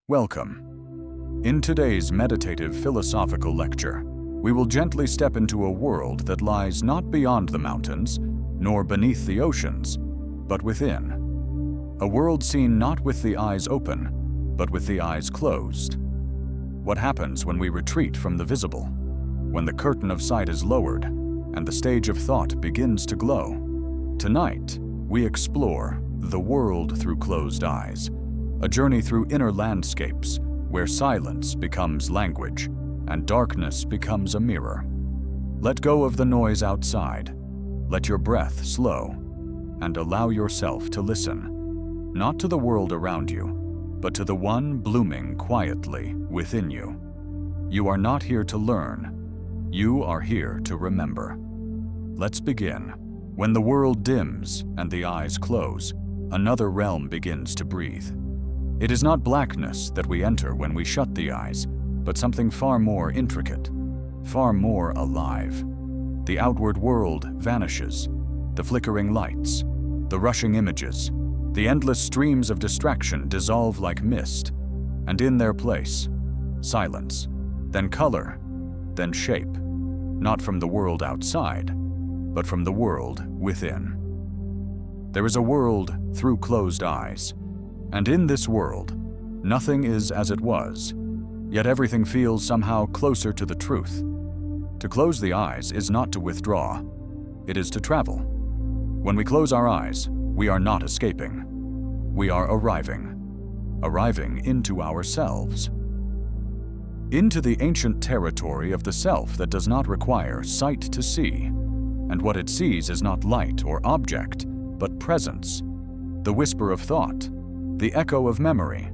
Welcome. In today's meditative philosophical lecture, we will gently step into a world that lies not beyond the mountains, nor beneath the oceans, but within. A world seen not with the eyes open, but with the eyes closed. What happens when we retreat from the visible, when the curtain of sight is lowered, and the stage of thought begins to glow? Tonight, we explore the world through closed eyes, a journey through inner landscapes where silence becomes language and darkness becomes a mirror. Let go of the noise outside, let your breath slow, and allow yourself to listen, not to the world around you, but to the one blooming quietly within you. You are not here to learn, you are here to remember. Let's begin. When the world dims and the eyes close, another realm begins to breathe. It is not blackness that we enter when we shut the eyes, but something far more intricate, far more alive. The outward world vanishes, the flickering lights, the rushing images, the endless streams of distraction dissolve like mist, and in their place, silence, then color, then shape, not from the world outside, but from the world within. There is a world through closed eyes, and in this world, nothing is as it was, yet everything feels somehow closer to the truth. To close the eyes is not to withdraw, it is to travel. When we close our eyes, we are not escaping. We are arriving into ourselves. Into the ancient territory of the self that does not require sight to see, and what it sees is not light or object, but presence, the whisper of thought, the echo of memory,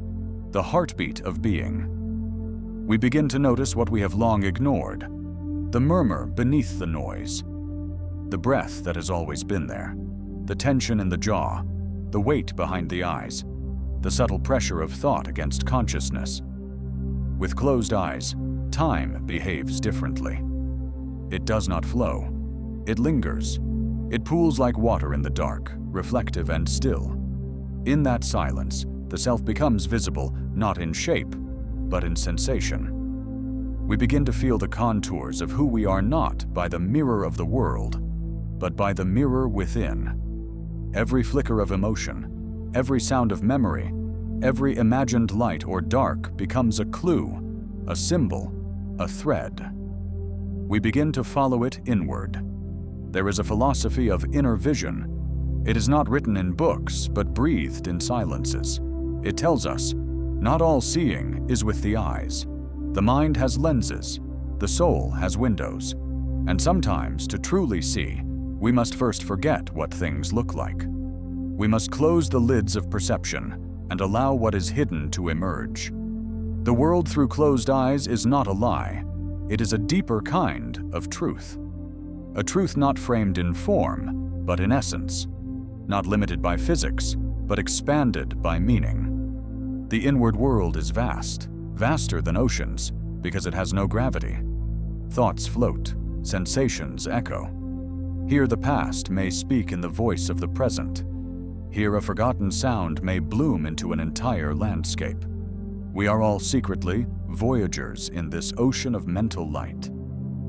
the heartbeat of being. We begin to notice what we have long ignored, the murmur beneath the noise, the breath that has always been there, the tension in the jaw, the weight behind the eyes, the subtle pressure of thought against consciousness. With closed eyes, time behaves differently. It does not flow. It lingers. It pools like water in the dark, reflective and still. In that silence, the self becomes visible not in shape, but in sensation. We begin to feel the contours of who we are not by the mirror of the world, but by the mirror within. Every flicker of emotion, every sound of memory, every imagined light or dark becomes a clue, a symbol, a thread. We begin to follow it inward. There is a philosophy of inner vision. It is not written in books, but breathed in silences. It tells us, not all seeing is with the eyes. The mind has lenses, the soul has windows, and sometimes to truly see, we must first forget what things look like. We must close the lids of perception and allow what is hidden to emerge. The world through closed eyes is not a lie. It is a deeper kind of truth. A truth not framed in form, but in essence. Not limited by physics, but expanded by meaning. The inward world is vast, vaster than oceans, because it has no gravity. Thoughts float, sensations echo. Here the past may speak in the voice of the present. Here a forgotten sound may bloom into an entire landscape. We are all secretly voyagers in this ocean of mental light.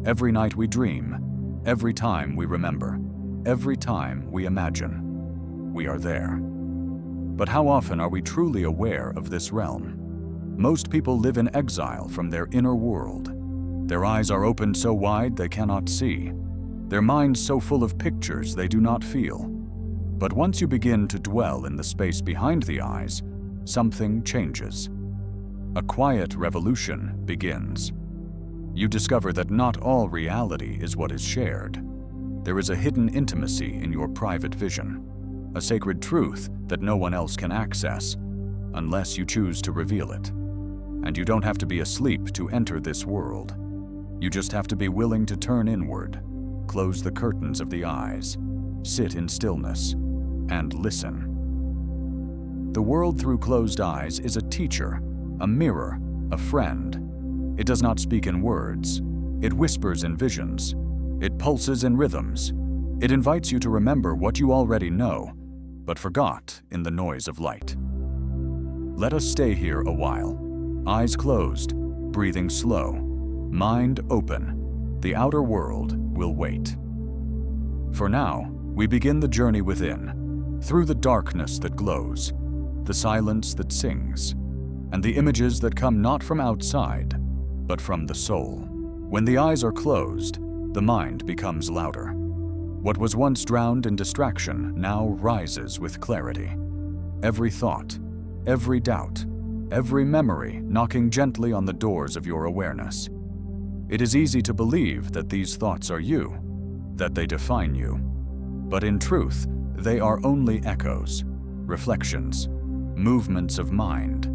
Every night we dream, every time we remember, every time we imagine. We are there. But how often are we truly aware of this realm? Most people live in exile from their inner world. Their eyes are opened so wide they cannot see. Their minds so full of pictures they do not feel. But once you begin to dwell in the space behind the eyes, something changes. A quiet revolution begins. You discover that not all reality is what is shared. There is a hidden intimacy in your private vision, a sacred truth that no one else can access, unless you choose to reveal it. And you don't have to be asleep to enter this world. You just have to be willing to turn inward, close the curtains of the eyes, sit in stillness, and listen. The world through closed eyes is a teacher, a mirror, a friend. It does not speak in words. It whispers in visions. It pulses in rhythms. It invites you to remember what you already know, but forgot in the noise of light. Let us stay here a while, Eyes closed, breathing slow, mind open. The outer world will wait. For now, we begin the journey within, through the darkness that glows, the silence that sings, and the images that come not from outside, but from the soul. When the eyes are closed, the mind becomes louder. What was once drowned in distraction now rises with clarity. Every thought, every doubt, every memory knocking gently on the doors of your awareness. It is easy to believe that these thoughts are you, that they define you. But in truth, they are only echoes, reflections, movements of mind.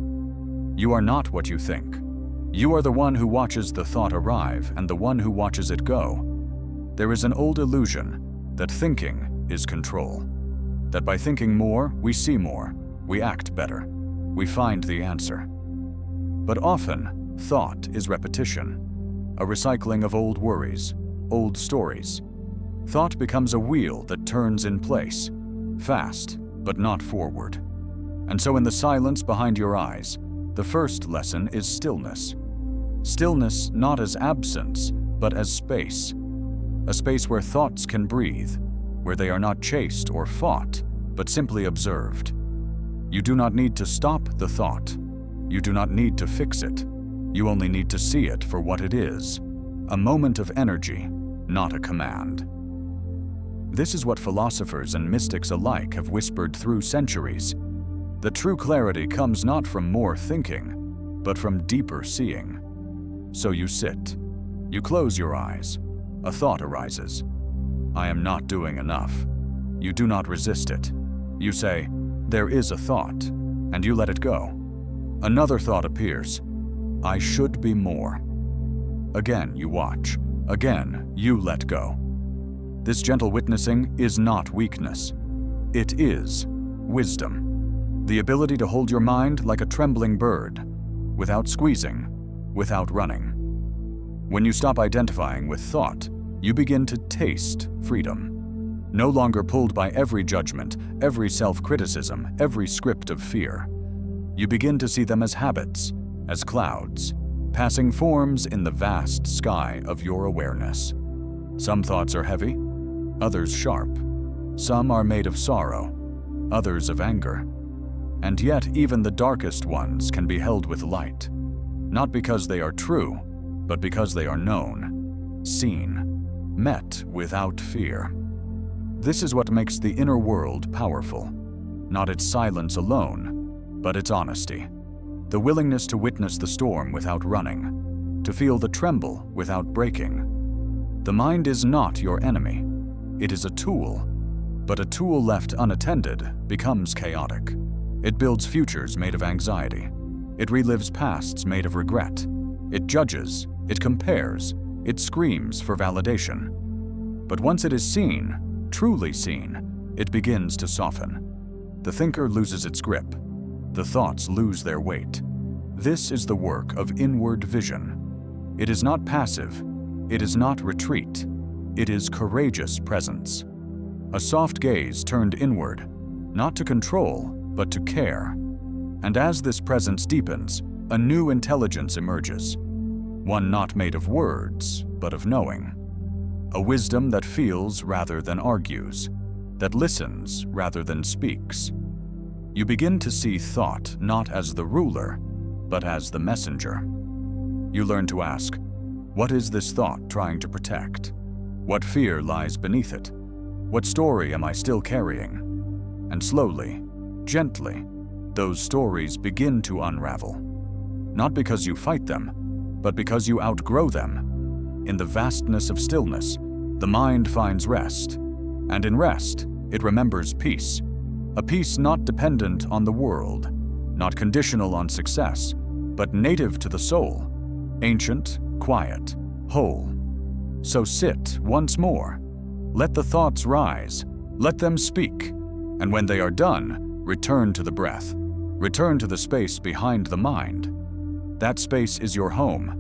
You are not what you think. You are the one who watches the thought arrive and the one who watches it go. There is an old illusion that thinking is control, that by thinking more, we see more, we act better, we find the answer. But often, thought is repetition, a recycling of old worries, old stories. Thought becomes a wheel that turns in place, fast, but not forward. And so in the silence behind your eyes, the first lesson is stillness. Stillness not as absence, but as space. A space where thoughts can breathe, where they are not chased or fought, but simply observed. You do not need to stop the thought. You do not need to fix it. You only need to see it for what it is, a moment of energy, not a command. This is what philosophers and mystics alike have whispered through centuries. The true clarity comes not from more thinking, but from deeper seeing. So you sit. You close your eyes. A thought arises. I am not doing enough. You do not resist it. You say, there is a thought, and you let it go. Another thought appears. I should be more. Again you watch. Again you let go. This gentle witnessing is not weakness. It is wisdom. The ability to hold your mind like a trembling bird, without squeezing, without running. When you stop identifying with thought, you begin to taste freedom. No longer pulled by every judgment, every self-criticism, every script of fear. You begin to see them as habits, as clouds, passing forms in the vast sky of your awareness. Some thoughts are heavy, others sharp. Some are made of sorrow, others of anger. And yet even the darkest ones can be held with light, not because they are true, but because they are known, seen, met without fear. This is what makes the inner world powerful, not its silence alone, but its honesty, the willingness to witness the storm without running, to feel the tremble without breaking. The mind is not your enemy. It is a tool, but a tool left unattended becomes chaotic. It builds futures made of anxiety. It relives pasts made of regret. It judges, it compares, it screams for validation. But once it is seen, truly seen, it begins to soften. The thinker loses its grip. The thoughts lose their weight. This is the work of inward vision. It is not passive. It is not retreat. It is courageous presence. A soft gaze turned inward, not to control, but to care. And as this presence deepens, a new intelligence emerges. One not made of words, but of knowing. A wisdom that feels rather than argues, that listens rather than speaks. You begin to see thought not as the ruler, but as the messenger. You learn to ask, what is this thought trying to protect? What fear lies beneath it? What story am I still carrying? And slowly, gently, those stories begin to unravel. Not because you fight them, but because you outgrow them. In the vastness of stillness, the mind finds rest. And in rest, it remembers peace. A peace not dependent on the world, not conditional on success, but native to the soul, ancient, quiet, whole. So sit once more. Let the thoughts rise. Let them speak. And when they are done, return to the breath. Return to the space behind the mind. That space is your home.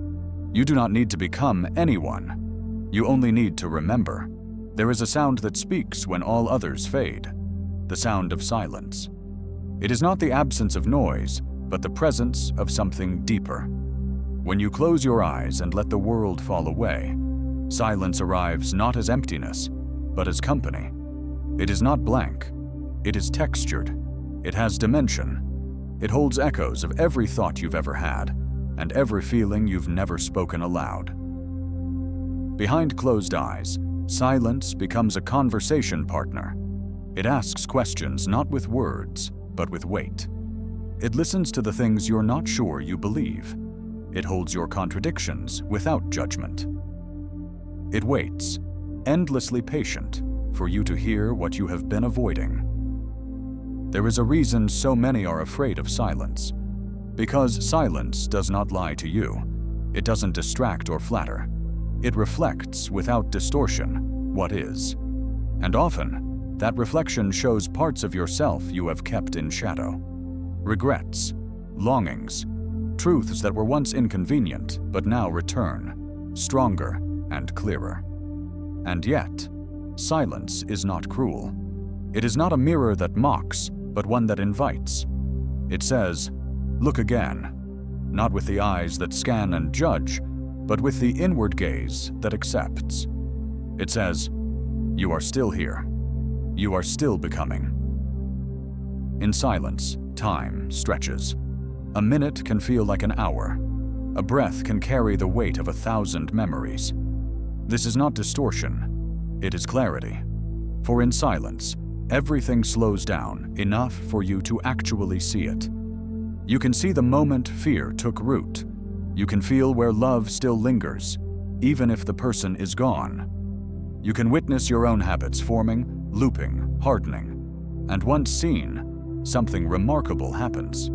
You do not need to become anyone. You only need to remember. There is a sound that speaks when all others fade. The sound of silence. It is not the absence of noise, but the presence of something deeper. When you close your eyes and let the world fall away, silence arrives not as emptiness, but as company. It is not blank. It is textured. It has dimension. It holds echoes of every thought you've ever had, and every feeling you've never spoken aloud. Behind closed eyes, silence becomes a conversation partner. It asks questions not with words, but with weight. It listens to the things you're not sure you believe. It holds your contradictions without judgment. It waits, endlessly patient, for you to hear what you have been avoiding. There is a reason so many are afraid of silence. Because silence does not lie to you. It doesn't distract or flatter. It reflects, without distortion, what is. And often, that reflection shows parts of yourself you have kept in shadow. Regrets, longings, truths that were once inconvenient but now return, stronger and clearer. And yet, silence is not cruel. It is not a mirror that mocks, but one that invites. It says, "Look again," not with the eyes that scan and judge, but with the inward gaze that accepts. It says, "You are still here. You are still becoming." In silence, time stretches. A minute can feel like an hour. A breath can carry the weight of 1,000 memories. This is not distortion. It is clarity. For in silence, everything slows down enough for you to actually see it. You can see the moment fear took root. You can feel where love still lingers, even if the person is gone. You can witness your own habits forming, looping, hardening. And once seen, something remarkable happens.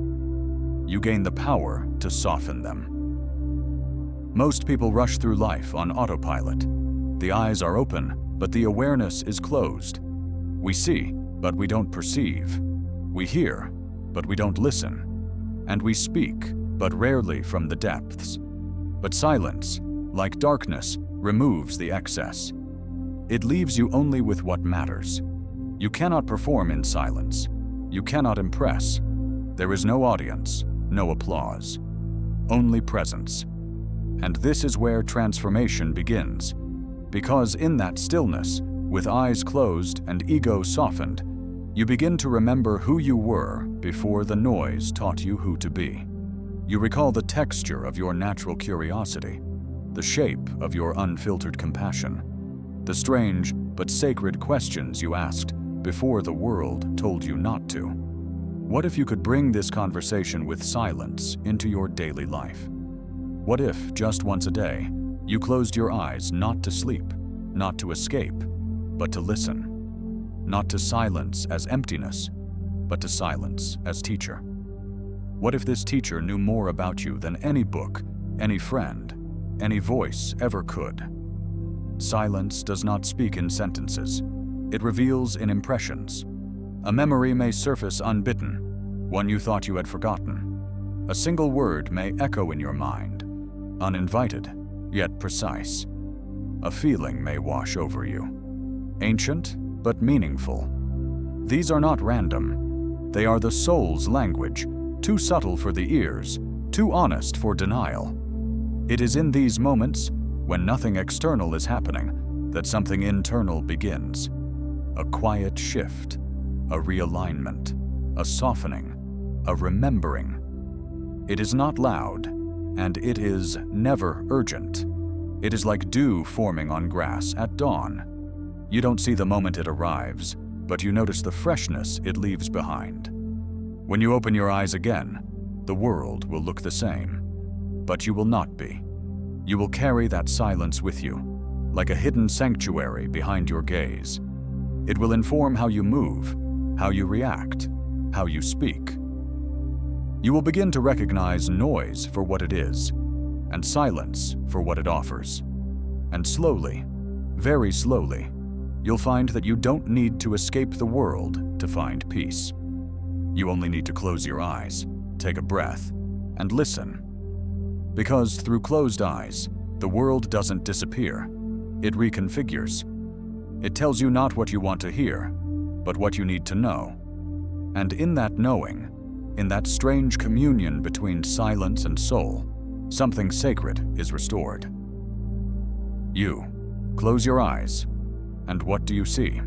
You gain the power to soften them. Most people rush through life on autopilot. The eyes are open, but the awareness is closed. We see, but we don't perceive. We hear, but we don't listen. And we speak, but rarely from the depths. But silence, like darkness, removes the excess. It leaves you only with what matters. You cannot perform in silence. You cannot impress. There is no audience, no applause, only presence. And this is where transformation begins. Because in that stillness, with eyes closed and ego softened, you begin to remember who you were before the noise taught you who to be. You recall the texture of your natural curiosity, the shape of your unfiltered compassion, the strange but sacred questions you asked before the world told you not to. What if you could bring this conversation with silence into your daily life? What if, just once a day, you closed your eyes not to sleep, not to escape, but to listen? Not to silence as emptiness, but to silence as teacher. What if this teacher knew more about you than any book, any friend, any voice ever could? Silence does not speak in sentences. It reveals in impressions. A memory may surface unbidden, one you thought you had forgotten. A single word may echo in your mind, uninvited, yet precise. A feeling may wash over you, ancient but meaningful. These are not random. They are the soul's language, too subtle for the ears, too honest for denial. It is in these moments, when nothing external is happening, that something internal begins. A quiet shift, a realignment, a softening, a remembering. It is not loud, and it is never urgent. It is like dew forming on grass at dawn. You don't see the moment it arrives, but you notice the freshness it leaves behind. When you open your eyes again, the world will look the same, but you will not be. You will carry that silence with you, like a hidden sanctuary behind your gaze. It will inform how you move, how you react, how you speak. You will begin to recognize noise for what it is, and silence for what it offers. And slowly, very slowly, you'll find that you don't need to escape the world to find peace. You only need to close your eyes, take a breath, and listen. Because through closed eyes, the world doesn't disappear. It reconfigures. It tells you not what you want to hear, but what you need to know. And in that knowing, in that strange communion between silence and soul, something sacred is restored. You close your eyes, and what do you see?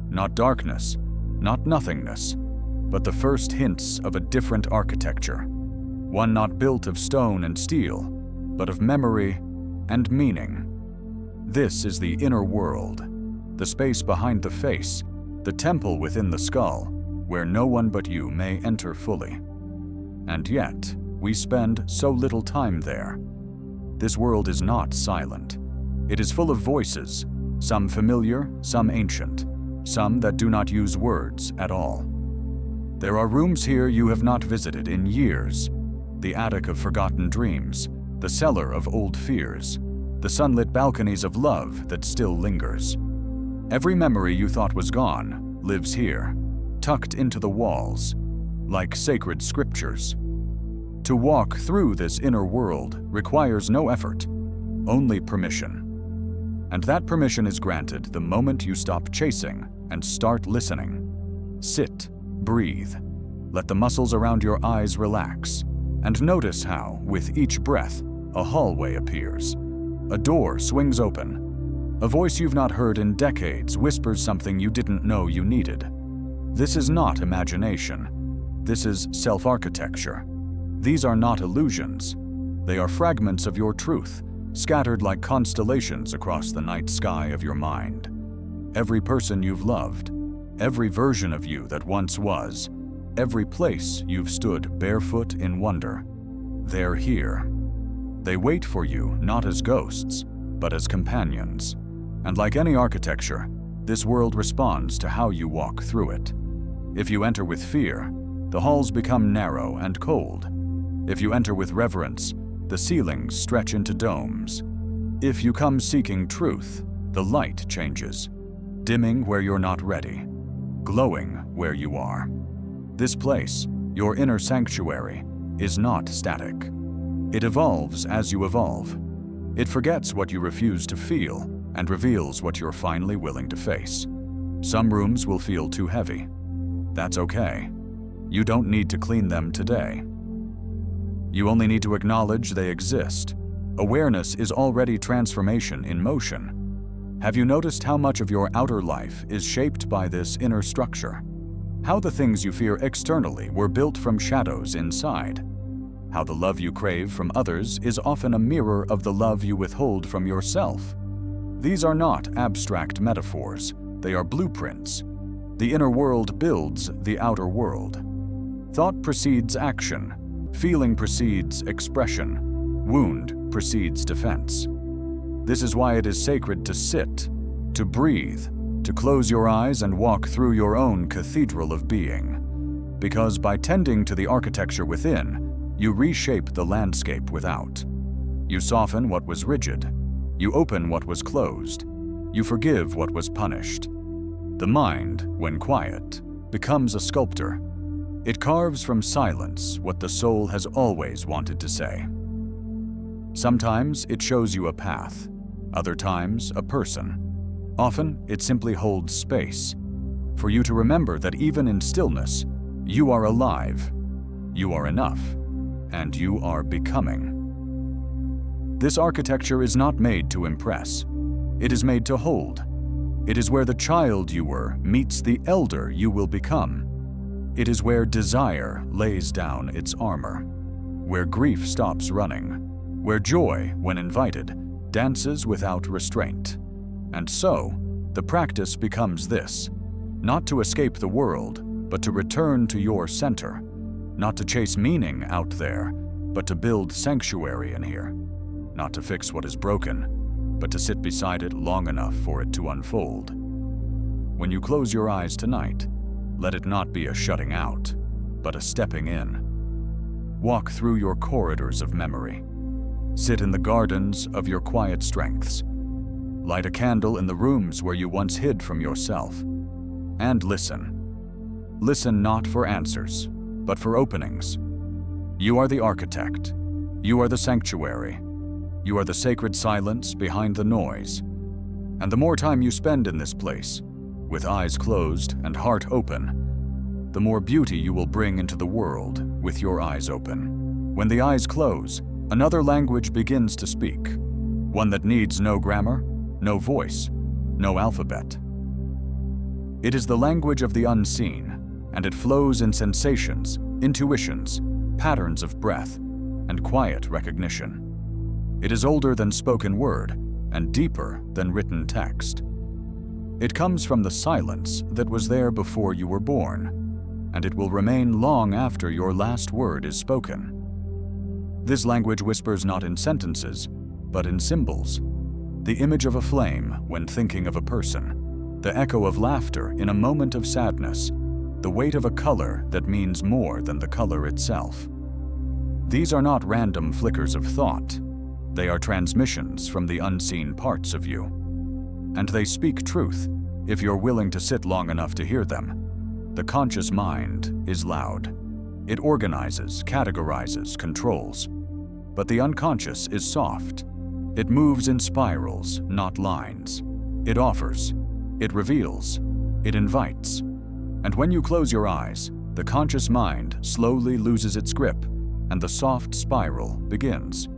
Not darkness, not nothingness, but the first hints of a different architecture, one not built of stone and steel, but of memory and meaning. This is the inner world, the space behind the face, the temple within the skull, where no one but you may enter fully. And yet, we spend so little time there. This world is not silent. It is full of voices, some familiar, some ancient, some that do not use words at all. There are rooms here you have not visited in years, the attic of forgotten dreams, the cellar of old fears, the sunlit balconies of love that still lingers. Every memory you thought was gone lives here, tucked into the walls, like sacred scriptures. To walk through this inner world requires no effort, only permission. And that permission is granted the moment you stop chasing and start listening. Sit, breathe, let the muscles around your eyes relax, and notice how, with each breath, a hallway appears. A door swings open. A voice you've not heard in decades whispers something you didn't know you needed. This is not imagination. This is self-architecture. These are not illusions. They are fragments of your truth, scattered like constellations across the night sky of your mind. Every person you've loved, every version of you that once was, every place you've stood barefoot in wonder, they're here. They wait for you not as ghosts, but as companions. And like any architecture, this world responds to how you walk through it. If you enter with fear, the halls become narrow and cold. If you enter with reverence, the ceilings stretch into domes. If you come seeking truth, the light changes, dimming where you're not ready, glowing where you are. This place, your inner sanctuary, is not static. It evolves as you evolve. It forgets what you refuse to feel and reveals what you're finally willing to face. Some rooms will feel too heavy. That's okay. You don't need to clean them today. You only need to acknowledge they exist. Awareness is already transformation in motion. Have you noticed how much of your outer life is shaped by this inner structure? How the things you fear externally were built from shadows inside? How the love you crave from others is often a mirror of the love you withhold from yourself? These are not abstract metaphors. They are blueprints. The inner world builds the outer world. Thought precedes action. Feeling precedes expression. Wound precedes defense. This is why it is sacred to sit, to breathe, to close your eyes and walk through your own cathedral of being. Because by tending to the architecture within, you reshape the landscape without. You soften what was rigid. You open what was closed. You forgive what was punished. The mind, when quiet, becomes a sculptor. It carves from silence what the soul has always wanted to say. Sometimes it shows you a path, other times a person. Often it simply holds space, for you to remember that even in stillness, you are alive, you are enough, and you are becoming. This architecture is not made to impress. It is made to hold. It is where the child you were meets the elder you will become. It is where desire lays down its armor, where grief stops running, where joy, when invited, dances without restraint. And so, the practice becomes this: not to escape the world, but to return to your center, not to chase meaning out there, but to build sanctuary in here, not to fix what is broken, but to sit beside it long enough for it to unfold. When you close your eyes tonight, let it not be a shutting out, but a stepping in. Walk through your corridors of memory. Sit in the gardens of your quiet strengths. Light a candle in the rooms where you once hid from yourself. And listen. Listen not for answers, but for openings. You are the architect. You are the sanctuary. You are the sacred silence behind the noise. And the more time you spend in this place, with eyes closed and heart open, the more beauty you will bring into the world with your eyes open. When the eyes close, another language begins to speak, one that needs no grammar, no voice, no alphabet. It is the language of the unseen, and it flows in sensations, intuitions, patterns of breath, and quiet recognition. It is older than spoken word and deeper than written text. It comes from the silence that was there before you were born, and it will remain long after your last word is spoken. This language whispers not in sentences, but in symbols. The image of a flame when thinking of a person, the echo of laughter in a moment of sadness, the weight of a color that means more than the color itself. These are not random flickers of thought. They are transmissions from the unseen parts of you. And they speak truth if you're willing to sit long enough to hear them. The conscious mind is loud. It organizes, categorizes, controls. But the unconscious is soft. It moves in spirals, not lines. It offers. It reveals. It invites. And when you close your eyes, the conscious mind slowly loses its grip, and the soft spiral begins.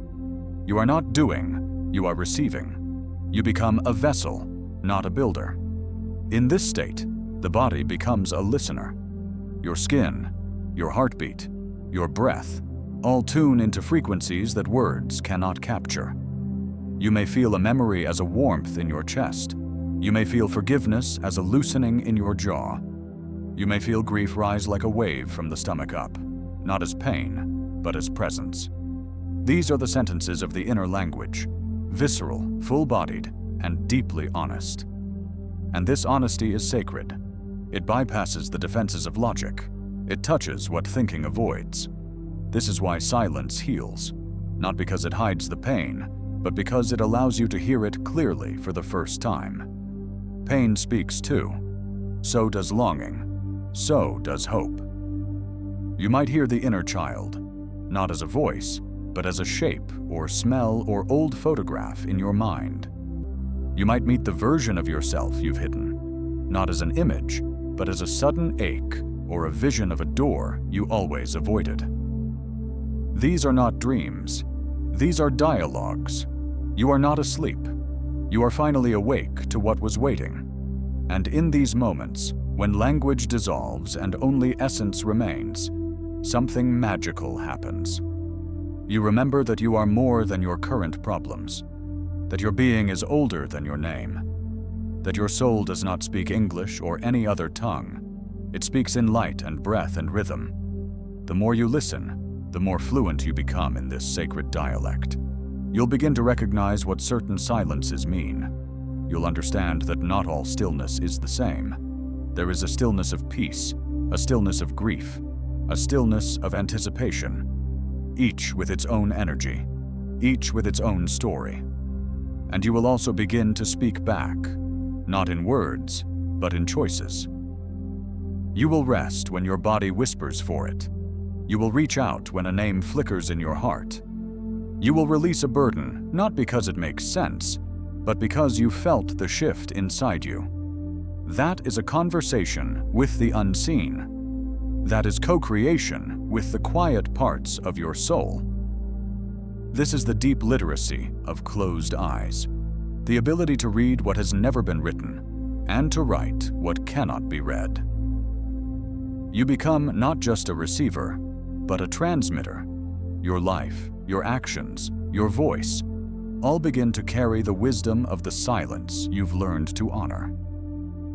You are not doing, you are receiving. You become a vessel, not a builder. In this state, the body becomes a listener. Your skin, your heartbeat, your breath, all tune into frequencies that words cannot capture. You may feel a memory as a warmth in your chest. You may feel forgiveness as a loosening in your jaw. You may feel grief rise like a wave from the stomach up, not as pain, but as presence. These are the sentences of the inner language, visceral, full-bodied, and deeply honest. And this honesty is sacred. It bypasses the defenses of logic. It touches what thinking avoids. This is why silence heals, not because it hides the pain, but because it allows you to hear it clearly for the first time. Pain speaks too. So does longing. So does hope. You might hear the inner child, not as a voice, but as a shape or smell or old photograph in your mind. You might meet the version of yourself you've hidden, not as an image, but as a sudden ache or a vision of a door you always avoided. These are not dreams. These are dialogues. You are not asleep. You are finally awake to what was waiting. And in these moments, when language dissolves and only essence remains, something magical happens. You remember that you are more than your current problems, that your being is older than your name, that your soul does not speak English or any other tongue. It speaks in light and breath and rhythm. The more you listen, the more fluent you become in this sacred dialect. You'll begin to recognize what certain silences mean. You'll understand that not all stillness is the same. There is a stillness of peace, a stillness of grief, a stillness of anticipation, each with its own energy, each with its own story. And you will also begin to speak back, not in words, but in choices. You will rest when your body whispers for it. You will reach out when a name flickers in your heart. You will release a burden, not because it makes sense, but because you felt the shift inside you. That is a conversation with the unseen. That is co-creation with the quiet parts of your soul. This is the deep literacy of closed eyes, the ability to read what has never been written, and to write what cannot be read. You become not just a receiver, but a transmitter. Your life, your actions, your voice, all begin to carry the wisdom of the silence you've learned to honor.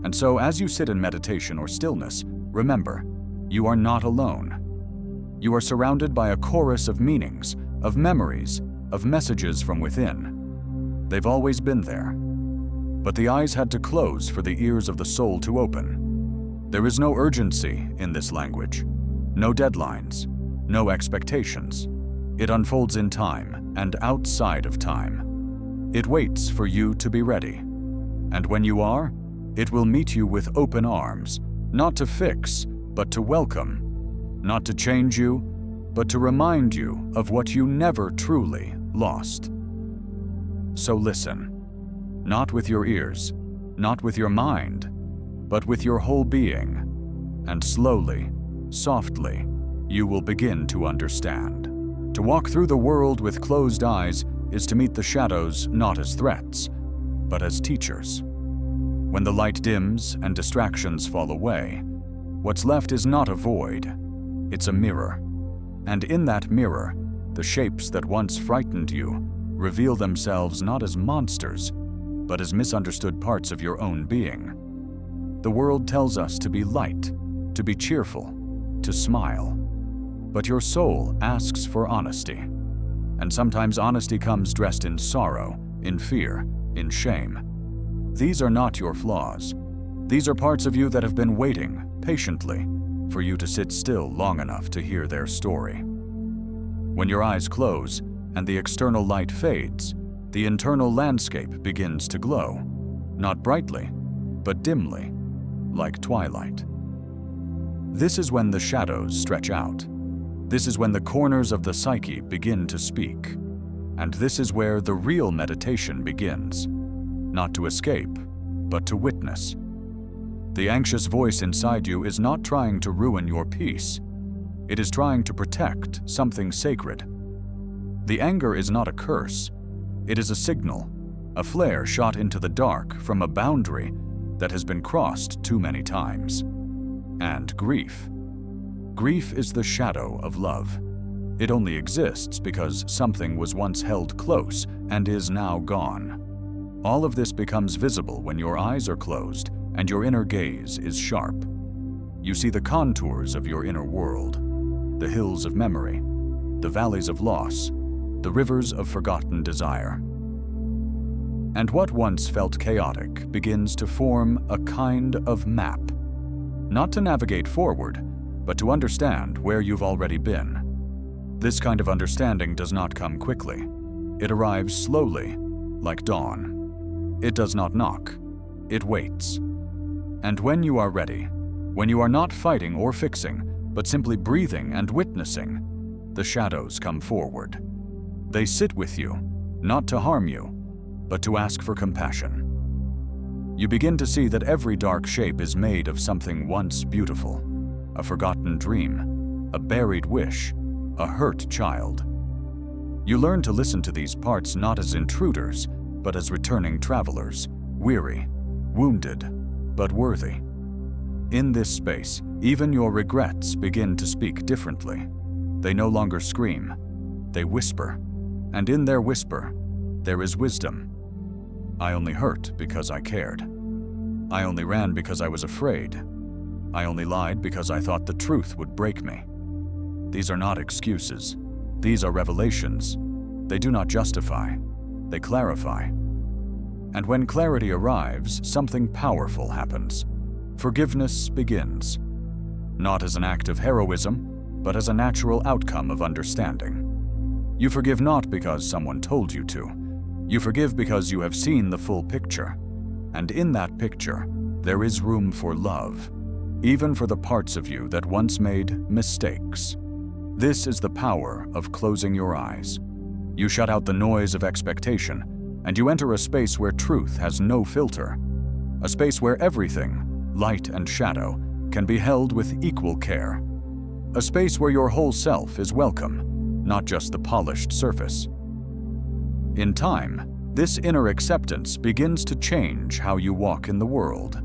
And so as you sit in meditation or stillness, remember, you are not alone. You are surrounded by a chorus of meanings, of memories, of messages from within. They've always been there. But the eyes had to close for the ears of the soul to open. There is no urgency in this language, no deadlines, no expectations. It unfolds in time and outside of time. It waits for you to be ready. And when you are, it will meet you with open arms, not to fix, but to welcome, not to change you, but to remind you of what you never truly lost. So listen, not with your ears, not with your mind, but with your whole being. And slowly, softly, you will begin to understand. To walk through the world with closed eyes is to meet the shadows not as threats, but as teachers. When the light dims and distractions fall away, what's left is not a void, it's a mirror. And in that mirror, the shapes that once frightened you reveal themselves not as monsters, but as misunderstood parts of your own being. The world tells us to be light, to be cheerful, to smile. But your soul asks for honesty. And sometimes honesty comes dressed in sorrow, in fear, in shame. These are not your flaws. These are parts of you that have been waiting, patiently, for you to sit still long enough to hear their story. When your eyes close and the external light fades, the internal landscape begins to glow, not brightly, but dimly, like twilight. This is when the shadows stretch out. This is when the corners of the psyche begin to speak. And this is where the real meditation begins. Not to escape, but to witness. The anxious voice inside you is not trying to ruin your peace. It is trying to protect something sacred. The anger is not a curse. It is a signal, a flare shot into the dark from a boundary that has been crossed too many times. And grief. Grief is the shadow of love. It only exists because something was once held close and is now gone. All of this becomes visible when your eyes are closed and your inner gaze is sharp. You see the contours of your inner world, the hills of memory, the valleys of loss, the rivers of forgotten desire. And what once felt chaotic begins to form a kind of map. Not to navigate forward, but to understand where you've already been. This kind of understanding does not come quickly. It arrives slowly, like dawn. It does not knock. It waits. And when you are ready, when you are not fighting or fixing, but simply breathing and witnessing, the shadows come forward. They sit with you, not to harm you, but to ask for compassion. You begin to see that every dark shape is made of something once beautiful. A forgotten dream, a buried wish, a hurt child. You learn to listen to these parts not as intruders, but as returning travelers, weary, wounded, but worthy. In this space, even your regrets begin to speak differently. They no longer scream, they whisper, and in their whisper, there is wisdom. I only hurt because I cared. I only ran because I was afraid. I only lied because I thought the truth would break me. These are not excuses. These are revelations. They do not justify. They clarify. And when clarity arrives, something powerful happens. Forgiveness begins. Not as an act of heroism, but as a natural outcome of understanding. You forgive not because someone told you to. You forgive because you have seen the full picture. And in that picture, there is room for love. Even for the parts of you that once made mistakes. This is the power of closing your eyes. You shut out the noise of expectation, and you enter a space where truth has no filter. A space where everything, light and shadow, can be held with equal care. A space where your whole self is welcome, not just the polished surface. In time, this inner acceptance begins to change how you walk in the world.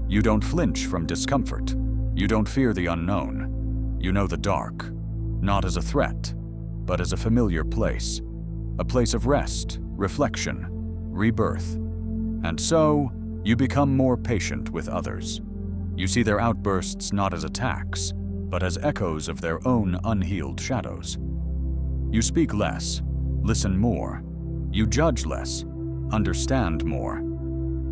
You don't flinch from discomfort. You don't fear the unknown. You know the dark, not as a threat, but as a familiar place. A place of rest, reflection, rebirth. And so, you become more patient with others. You see their outbursts not as attacks, but as echoes of their own unhealed shadows. You speak less, listen more. You judge less, understand more.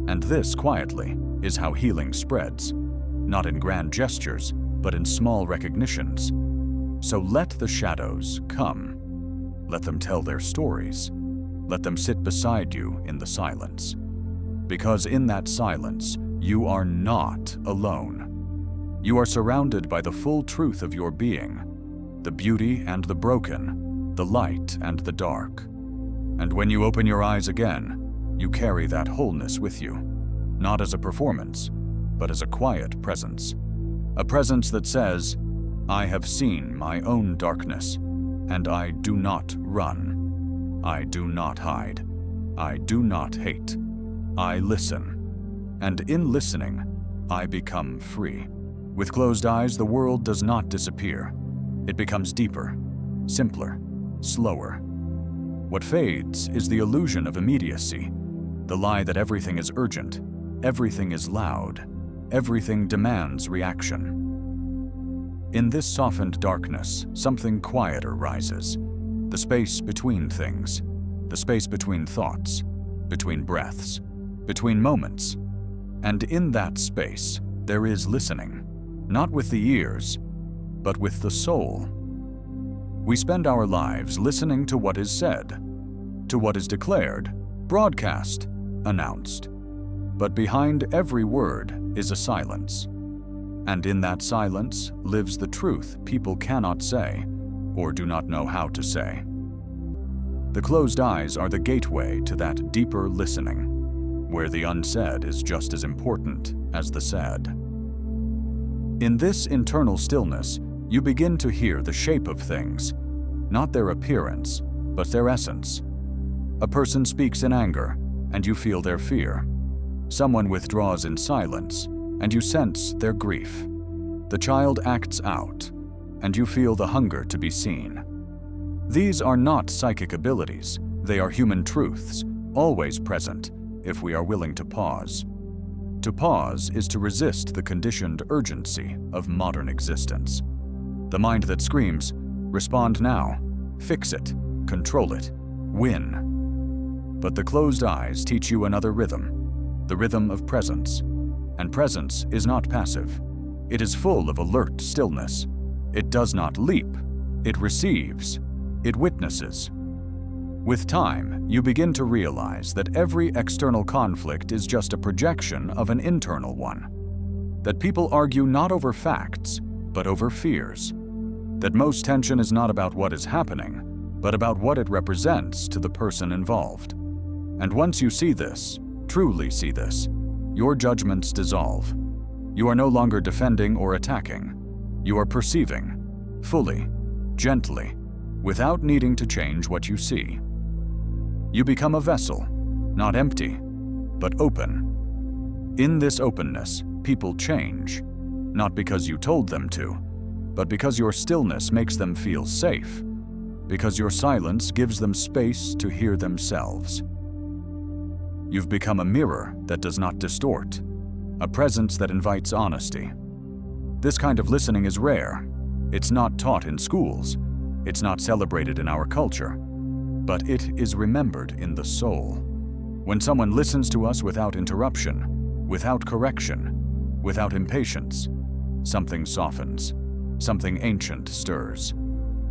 And this, quietly, is how healing spreads, not in grand gestures, but in small recognitions. So let the shadows come. Let them tell their stories. Let them sit beside you in the silence. Because in that silence, you are not alone. You are surrounded by the full truth of your being, the beauty and the broken, the light and the dark. And when you open your eyes again, you carry that wholeness with you. Not as a performance, but as a quiet presence. A presence that says, I have seen my own darkness, and I do not run. I do not hide. I do not hate. I listen. And in listening, I become free. With closed eyes, the world does not disappear. It becomes deeper, simpler, slower. What fades is the illusion of immediacy, the lie that everything is urgent, everything is loud, everything demands reaction. In this softened darkness, something quieter rises, the space between things, the space between thoughts, between breaths, between moments. And in that space, there is listening, not with the ears, but with the soul. We spend our lives listening to what is said, to what is declared, broadcast, announced. But behind every word is a silence. And in that silence lives the truth people cannot say, or do not know how to say. The closed eyes are the gateway to that deeper listening, where the unsaid is just as important as the said. In this internal stillness, you begin to hear the shape of things, not their appearance, but their essence. A person speaks in anger, and you feel their fear. Someone withdraws in silence, and you sense their grief. The child acts out, and you feel the hunger to be seen. These are not psychic abilities, they are human truths, always present if we are willing to pause. To pause is to resist the conditioned urgency of modern existence. The mind that screams, respond now, fix it, control it, win. But the closed eyes teach you another rhythm, the rhythm of presence. And presence is not passive. It is full of alert stillness. It does not leap. It receives. It witnesses. With time, you begin to realize that every external conflict is just a projection of an internal one. That people argue not over facts, but over fears. That most tension is not about what is happening, but about what it represents to the person involved. And once you see this, truly see this, your judgments dissolve. You are no longer defending or attacking. You are perceiving, fully, gently, without needing to change what you see. You become a vessel, not empty, but open. In this openness, people change, not because you told them to, but because your stillness makes them feel safe, because your silence gives them space to hear themselves. You've become a mirror that does not distort, a presence that invites honesty. This kind of listening is rare. It's not taught in schools. It's not celebrated in our culture. But it is remembered in the soul. When someone listens to us without interruption, without correction, without impatience, something softens, something ancient stirs.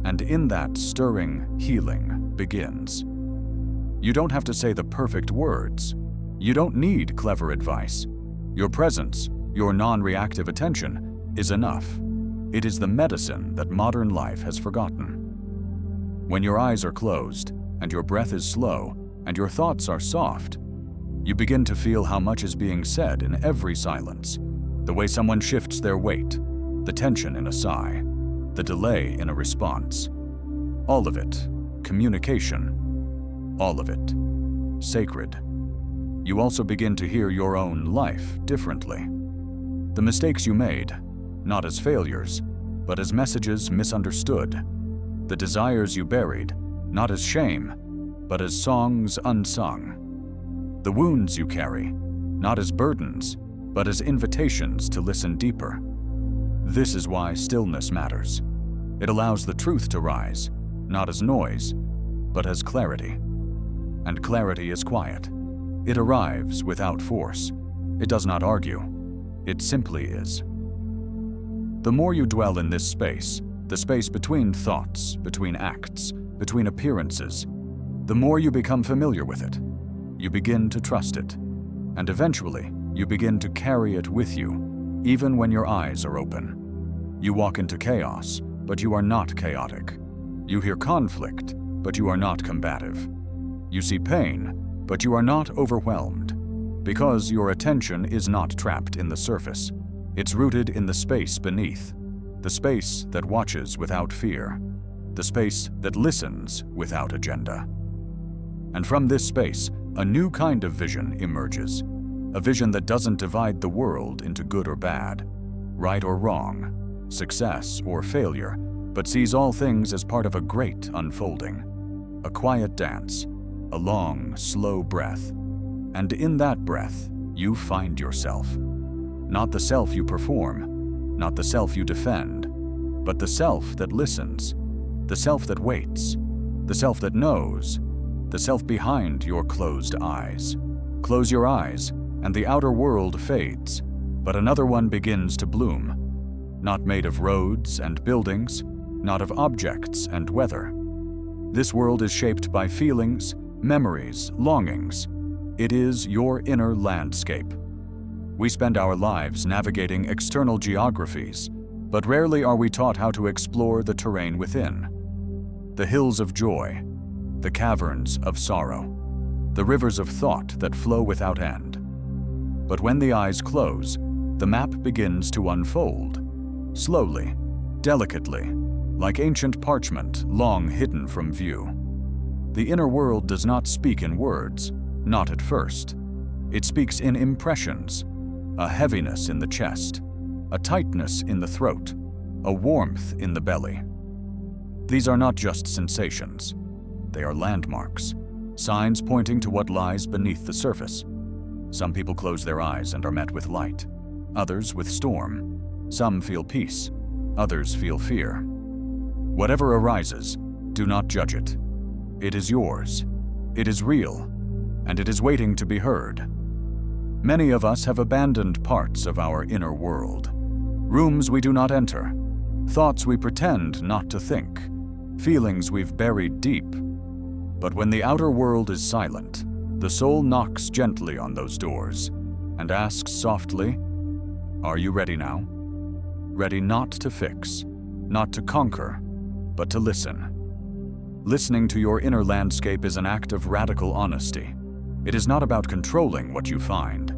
And in that stirring, healing begins. You don't have to say the perfect words. You don't need clever advice. Your presence, your non-reactive attention, is enough. It is the medicine that modern life has forgotten. When your eyes are closed, and your breath is slow, and your thoughts are soft, you begin to feel how much is being said in every silence. The way someone shifts their weight, the tension in a sigh, the delay in a response. All of it, communication. All of it, sacred. You also begin to hear your own life differently. The mistakes you made, not as failures, but as messages misunderstood. The desires you buried, not as shame, but as songs unsung. The wounds you carry, not as burdens, but as invitations to listen deeper. This is why stillness matters. It allows the truth to rise, not as noise, but as clarity. And clarity is quiet. It arrives without force. It does not argue. It simply is. The more you dwell in this space, the space between thoughts, between acts, between appearances, the more you become familiar with it. You begin to trust it. And eventually, you begin to carry it with you, even when your eyes are open. You walk into chaos, but you are not chaotic. You hear conflict, but you are not combative. You see pain, but you are not overwhelmed, because your attention is not trapped in the surface. It's rooted in the space beneath, the space that watches without fear, the space that listens without agenda. And from this space, a new kind of vision emerges, a vision that doesn't divide the world into good or bad, right or wrong, success or failure, but sees all things as part of a great unfolding, a quiet dance, a long, slow breath. And in that breath, you find yourself. Not the self you perform, not the self you defend, but the self that listens, the self that waits, the self that knows, the self behind your closed eyes. Close your eyes, and the outer world fades, but another one begins to bloom, not made of roads and buildings, not of objects and weather. This world is shaped by feelings, memories, longings. It is your inner landscape. We spend our lives navigating external geographies, but rarely are we taught how to explore the terrain within. The hills of joy, the caverns of sorrow, the rivers of thought that flow without end. But when the eyes close, the map begins to unfold, slowly, delicately, like ancient parchment long hidden from view. The inner world does not speak in words, not at first. It speaks in impressions, a heaviness in the chest, a tightness in the throat, a warmth in the belly. These are not just sensations. They are landmarks, signs pointing to what lies beneath the surface. Some people close their eyes and are met with light, others with storm. Some feel peace, others feel fear. Whatever arises, do not judge it. It is yours. It is real, and it is waiting to be heard. Many of us have abandoned parts of our inner world. Rooms we do not enter, thoughts we pretend not to think, feelings we've buried deep. But when the outer world is silent, the soul knocks gently on those doors and asks softly, "Are you ready now?" Ready not to fix, not to conquer, but to listen. Listening to your inner landscape is an act of radical honesty. It is not about controlling what you find.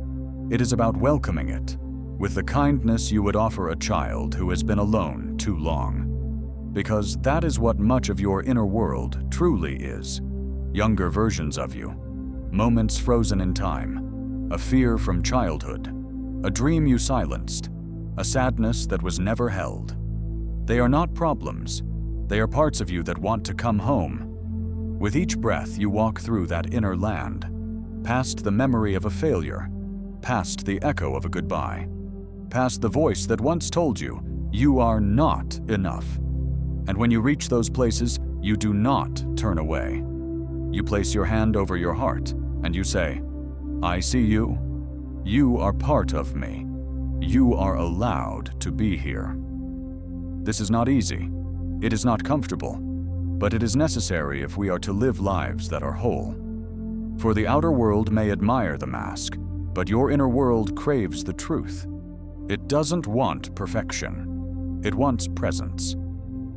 It is about welcoming it, with the kindness you would offer a child who has been alone too long. Because that is what much of your inner world truly is. Younger versions of you, moments frozen in time, a fear from childhood, a dream you silenced, a sadness that was never held. They are not problems. They are parts of you that want to come home. With each breath, you walk through that inner land, past the memory of a failure, past the echo of a goodbye, past the voice that once told you, you are not enough. And when you reach those places, you do not turn away. You place your hand over your heart, and you say, "I see you. You are part of me. You are allowed to be here." This is not easy. It is not comfortable, but it is necessary if we are to live lives that are whole. For the outer world may admire the mask, but your inner world craves the truth. It doesn't want perfection. It wants presence.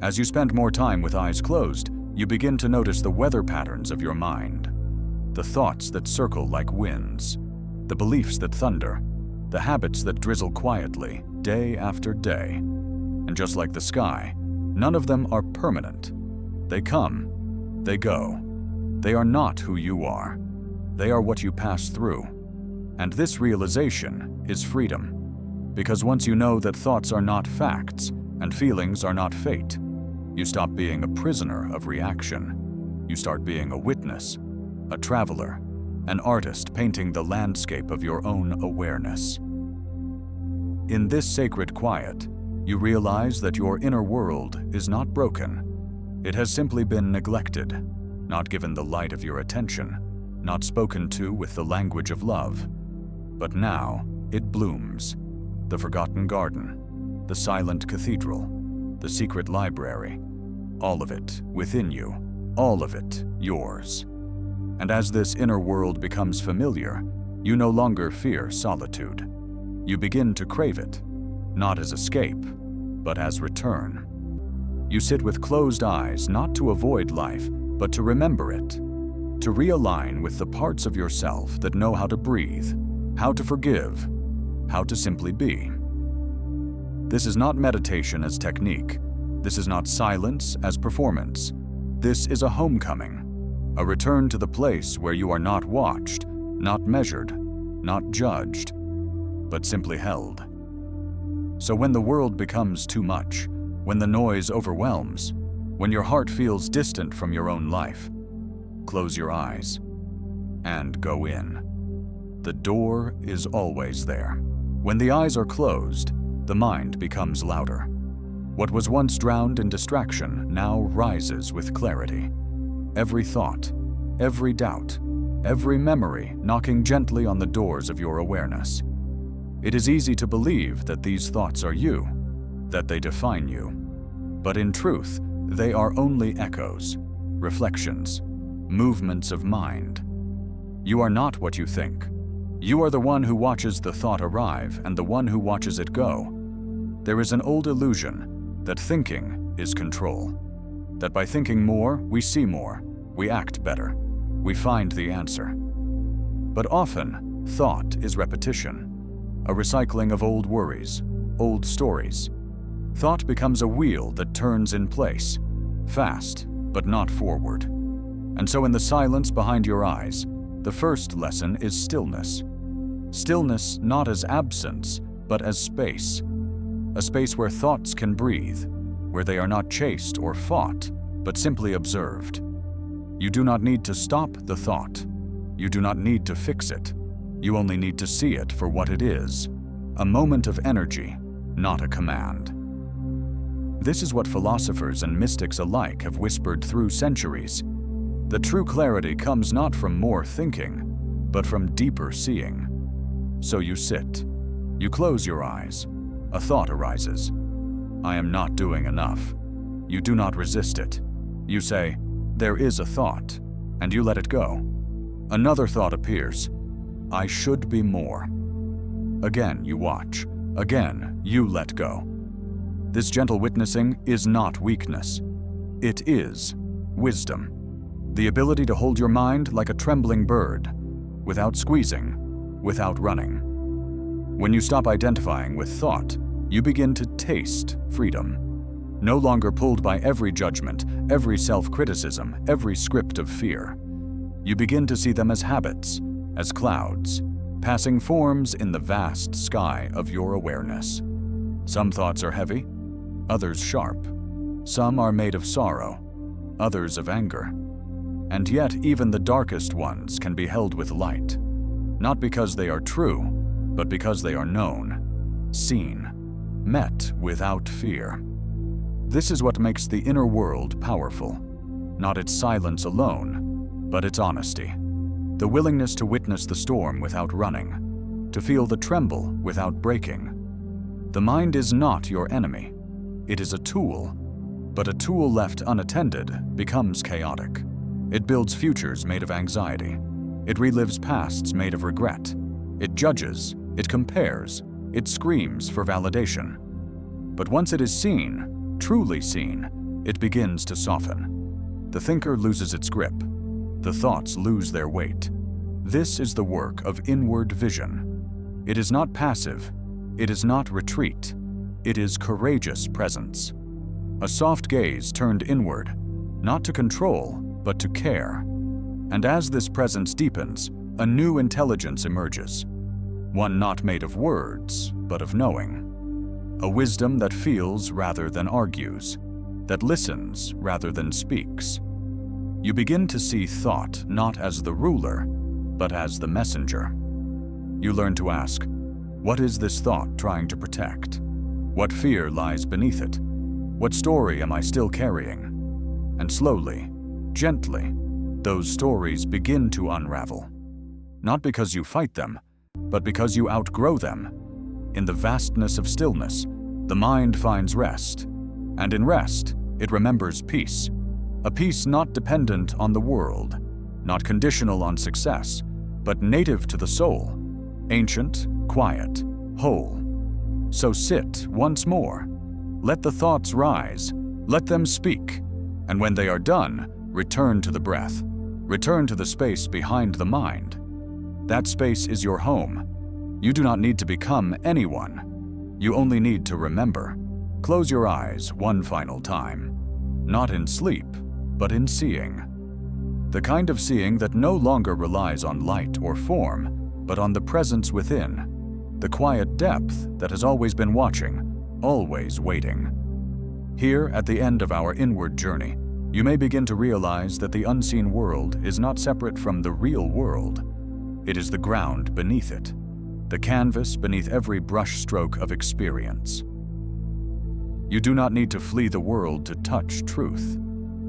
As you spend more time with eyes closed, you begin to notice the weather patterns of your mind, the thoughts that circle like winds, the beliefs that thunder, the habits that drizzle quietly, day after day. And just like the sky, none of them are permanent. They come, they go. They are not who you are. They are what you pass through. And this realization is freedom. Because once you know that thoughts are not facts and feelings are not fate, you stop being a prisoner of reaction. You start being a witness, a traveler, an artist painting the landscape of your own awareness. In this sacred quiet, you realize that your inner world is not broken. It has simply been neglected, not given the light of your attention, not spoken to with the language of love. But now it blooms. The forgotten garden, the silent cathedral, the secret library, all of it within you, all of it yours. And as this inner world becomes familiar, you no longer fear solitude. You begin to crave it, not as escape, but as return. You sit with closed eyes, not to avoid life, but to remember it, to realign with the parts of yourself that know how to breathe, how to forgive, how to simply be. This is not meditation as technique. This is not silence as performance. This is a homecoming, a return to the place where you are not watched, not measured, not judged, but simply held. So when the world becomes too much, when the noise overwhelms, when your heart feels distant from your own life, close your eyes and go in. The door is always there. When the eyes are closed, the mind becomes louder. What was once drowned in distraction now rises with clarity. Every thought, every doubt, every memory knocking gently on the doors of your awareness. It is easy to believe that these thoughts are you, that they define you. But in truth, they are only echoes, reflections, movements of mind. You are not what you think. You are the one who watches the thought arrive and the one who watches it go. There is an old illusion that thinking is control, that by thinking more, we see more, we act better, we find the answer. But often, thought is repetition, a recycling of old worries, old stories. Thought becomes a wheel that turns in place, fast, but not forward. And so in the silence behind your eyes, the first lesson is stillness. Stillness not as absence, but as space. A space where thoughts can breathe, where they are not chased or fought, but simply observed. You do not need to stop the thought. You do not need to fix it. You only need to see it for what it is, a moment of energy, not a command. This is what philosophers and mystics alike have whispered through centuries. The true clarity comes not from more thinking, but from deeper seeing. So you sit. You close your eyes. A thought arises. I am not doing enough. You do not resist it. You say, there is a thought, and you let it go. Another thought appears. I should be more. Again you watch. Again you let go. This gentle witnessing is not weakness. It is wisdom. The ability to hold your mind like a trembling bird, without squeezing, without running. When you stop identifying with thought, you begin to taste freedom. No longer pulled by every judgment, every self-criticism, every script of fear. You begin to see them as habits, as clouds, passing forms in the vast sky of your awareness. Some thoughts are heavy, others sharp. Some are made of sorrow, others of anger. And yet even the darkest ones can be held with light, not because they are true, but because they are known, seen, met without fear. This is what makes the inner world powerful, not its silence alone, but its honesty. The willingness to witness the storm without running, to feel the tremble without breaking. The mind is not your enemy. It is a tool, but a tool left unattended becomes chaotic. It builds futures made of anxiety. It relives pasts made of regret. It judges, it compares, it screams for validation. But once it is seen, truly seen, it begins to soften. The thinker loses its grip. The thoughts lose their weight. This is the work of inward vision. It is not passive. It is not retreat. It is courageous presence. A soft gaze turned inward, not to control, but to care. And as this presence deepens, a new intelligence emerges. One not made of words, but of knowing. A wisdom that feels rather than argues, that listens rather than speaks. You begin to see thought not as the ruler, but as the messenger. You learn to ask, what is this thought trying to protect? What fear lies beneath it? What story am I still carrying? And slowly, gently, those stories begin to unravel. Not because you fight them, but because you outgrow them. In the vastness of stillness, the mind finds rest, and in rest, it remembers peace. A peace not dependent on the world, not conditional on success, but native to the soul, ancient, quiet, whole. So sit once more. Let the thoughts rise, let them speak, and when they are done, return to the breath. Return to the space behind the mind. That space is your home. You do not need to become anyone. You only need to remember. Close your eyes one final time. Not in sleep, but in seeing. The kind of seeing that no longer relies on light or form, but on the presence within. The quiet depth that has always been watching, always waiting. Here, at the end of our inward journey, you may begin to realize that the unseen world is not separate from the real world. It is the ground beneath it, the canvas beneath every brushstroke of experience. You do not need to flee the world to touch truth.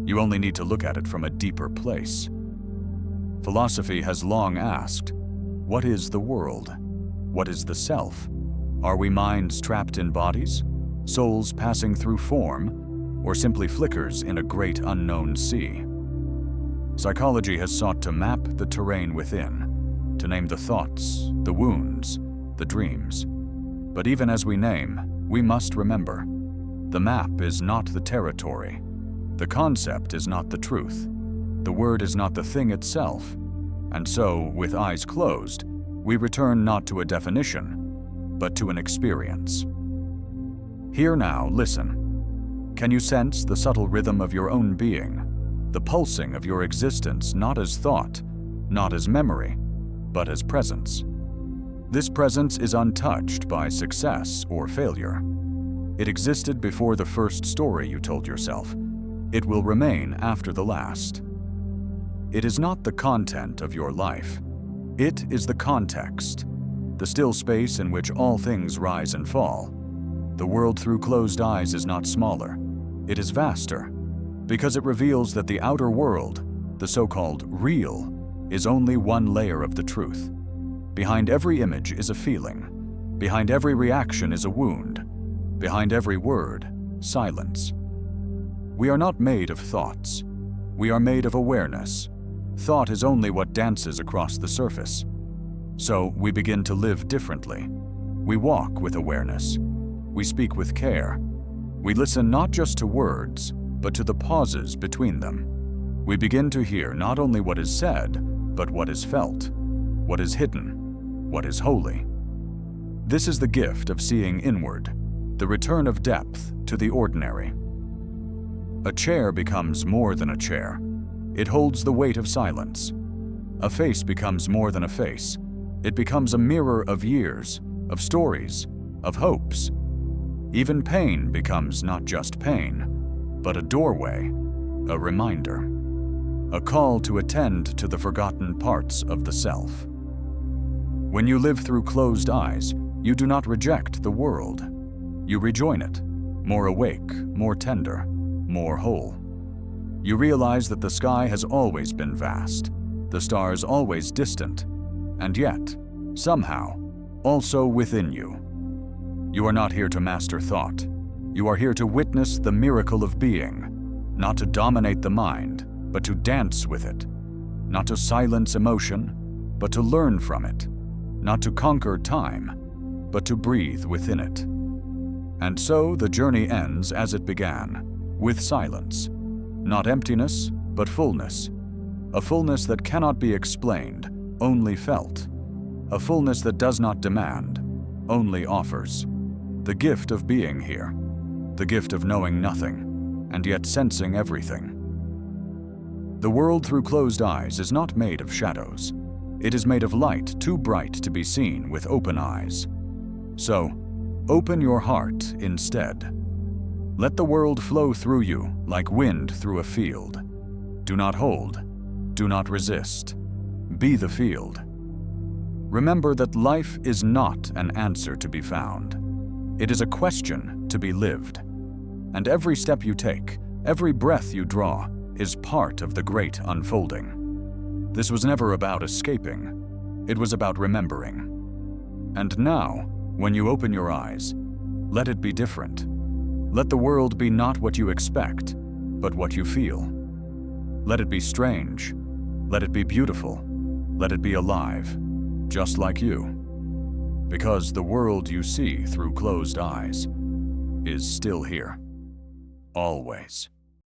You only need to look at it from a deeper place. Philosophy has long asked, what is the world? What is the self? Are we minds trapped in bodies, souls passing through form, or simply flickers in a great unknown sea? Psychology has sought to map the terrain within, to name the thoughts, the wounds, the dreams. But even as we name, we must remember, the map is not the territory. The concept is not the truth. The word is not the thing itself. And so, with eyes closed, we return not to a definition, but to an experience. Here now, listen. Can you sense the subtle rhythm of your own being, the pulsing of your existence not as thought, not as memory, but as presence? This presence is untouched by success or failure. It existed before the first story you told yourself. It will remain after the last. It is not the content of your life. It is the context, the still space in which all things rise and fall. The world through closed eyes is not smaller. It is vaster, because it reveals that the outer world, the so-called real, is only one layer of the truth. Behind every image is a feeling. Behind every reaction is a wound. Behind every word, silence. We are not made of thoughts. We are made of awareness. Thought is only what dances across the surface. So we begin to live differently. We walk with awareness. We speak with care. We listen not just to words, but to the pauses between them. We begin to hear not only what is said, but what is felt, what is hidden, what is holy. This is the gift of seeing inward, the return of depth to the ordinary. A chair becomes more than a chair. It holds the weight of silence. A face becomes more than a face. It becomes a mirror of years, of stories, of hopes. Even pain becomes not just pain, but a doorway, a reminder, a call to attend to the forgotten parts of the self. When you live through closed eyes, you do not reject the world. You rejoin it, more awake, more tender, more whole. You realize that the sky has always been vast, the stars always distant, and yet, somehow, also within you. You are not here to master thought. You are here to witness the miracle of being, not to dominate the mind, but to dance with it, not to silence emotion, but to learn from it, not to conquer time, but to breathe within it. And so the journey ends as it began, with silence. Not emptiness, but fullness. A fullness that cannot be explained, only felt. A fullness that does not demand, only offers. The gift of being here. The gift of knowing nothing, and yet sensing everything. The world through closed eyes is not made of shadows. It is made of light too bright to be seen with open eyes. So, open your heart instead. Let the world flow through you like wind through a field. Do not hold. Do not resist. Be the field. Remember that life is not an answer to be found. It is a question to be lived. And every step you take, every breath you draw, is part of the great unfolding. This was never about escaping. It was about remembering. And now, when you open your eyes, let it be different. Let the world be not what you expect, but what you feel. Let it be strange. Let it be beautiful. Let it be alive, just like you. Because the world you see through closed eyes is still here, always.